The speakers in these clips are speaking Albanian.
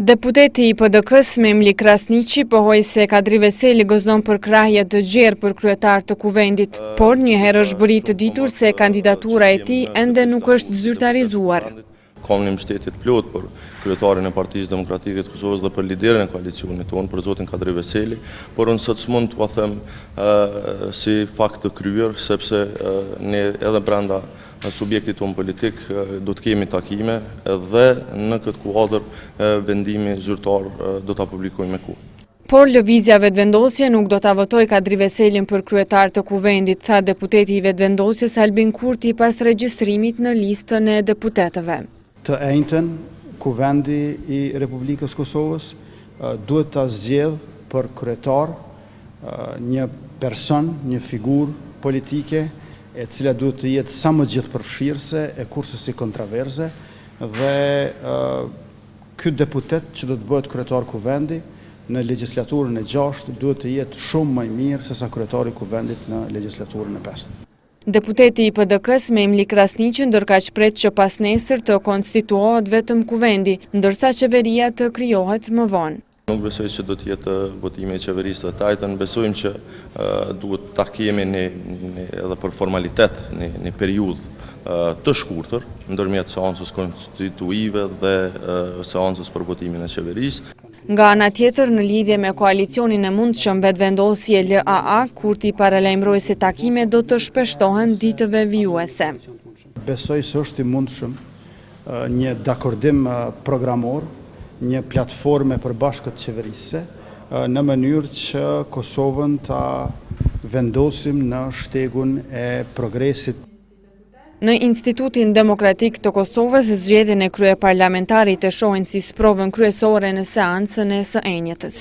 Deputeti I PDK-s Memli Krasniqi pohoi se Kadri Veseli gëzon për krahje të gjerë për kryetar të kuvendit, por njëherë është bëri të ditur se kandidatura e tij ende nuk është zyrtarizuar. Kam një mbështetje plot për kryetarin e Partisë Demokratike të Kosovës dhe për liderin e koalicionit tonë, për zotin Kadri Veseli, por unë sot s'mund t'u them si fakt të kryer, sepse ne edhe brenda subjektit tonë politik do të kemi takime dhe në këtë kuadër vendimi zyrtar do ta publikojmë me kohë. Por lëvizja vetëvendosje nuk do ta votoj Kadri Veselin për kryetar të kuvendit, tha deputeti I vetëvendosjes Albin Kurti pas regjistrimit në listën e deputetëve. Të njëjtën, kuvendi I Republikës Kosovës duhet ta zgjedh për kryetar një person, një figurë politike e cila duhet të jetë sa më gjithëpërfshirëse e kurse si kontraverze dhe ky deputet që do të bëhet kryetar kuvendi në legjislaturën e 6 duhet të jetë shumë më I mirë se sa kryetari I kuvendit në legjislaturën e 5. Deputeti I PDK-s Memli Krasniqi ndërkaq pret që pas nesër të konstituohet vetëm kuvendi, ndërsa qeveria të krijohet më vonë. Nuk besoj që do të jetë votime I qeverisë të tajtën, besojmë që duhet ta kemi edhe për formalitet një periudhë të shkurtër ndërmjet seancës konstituive dhe seancës për votimin e qeverisë. Nga ana tjetër, në lidhje me koalicionin e mundshëm vetëvendosje LAA, Kurti paralajmëroi se takimet do të shpeshtohen ditëve vijuese. Besoj se është I mundshëm një dakordim programor, një platforme përbashkët qeverisë, në mënyrë që Kosovën ta vendosim në shtegun e progresit. Në Institutin Demokratik të Kosovës, zgjedhjen e kryeparlamentarit e shohin si sprovën kryesore në seancën e së enjëtës.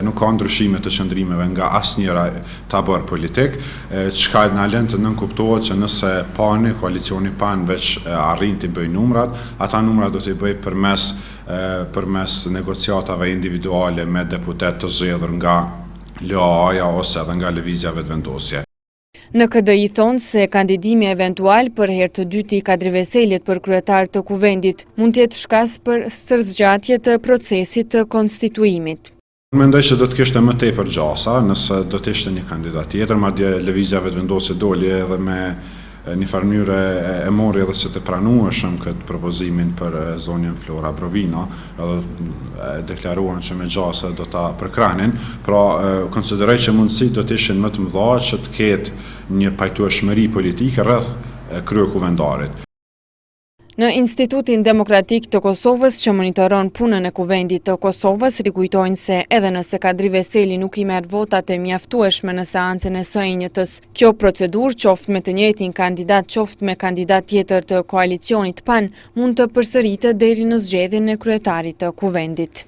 Nuk ka ndryshime të qëndrimeve nga asnjëra tabor politik, çka na lën të nënkuptohet që nëse pani, koalicioni pan veç arrin të bëjë numrat, ata numrat do t'i bëjë përmes negociatave individuale me deputet të zgjedhur nga LAA-ja ose edhe nga lëvizja vetëvendosje. Në KDI thonë se kandidimi eventual për herë të dytë I Kadri Veselit për kryetar të kuvendit mund të jetë shkas për stërzgjatje të procesit të konstituimit. Mendoj që do të kishte më tepër gjasa nëse do të ishte një kandidat tjetër, madje lëvizja vetëvendosje doli edhe me një farë mënyrë e mori edhe se të pranueshëm këtë propozimin për zonjën Flora Brovina, edhe deklaruan që me gjasa do ta përkranin, pra konsideroj që mundësit do të ishin më të mëdha që të ketë një pajtueshmëri politike rreth kryekuvendarit. Në Institutin Demokratik të Kosovës që monitoron punën e kuvendit të Kosovës, rikujtojnë se edhe nëse Kadri Veseli nuk I merr votat e mjaftueshme në seancën e së enjëtës, kjo procedurë qoftë me të njëjtin kandidat qoftë me kandidat tjetër të koalicionit PAN mund të përsëritet deri në zgjedhjen e kryetarit të kuvendit.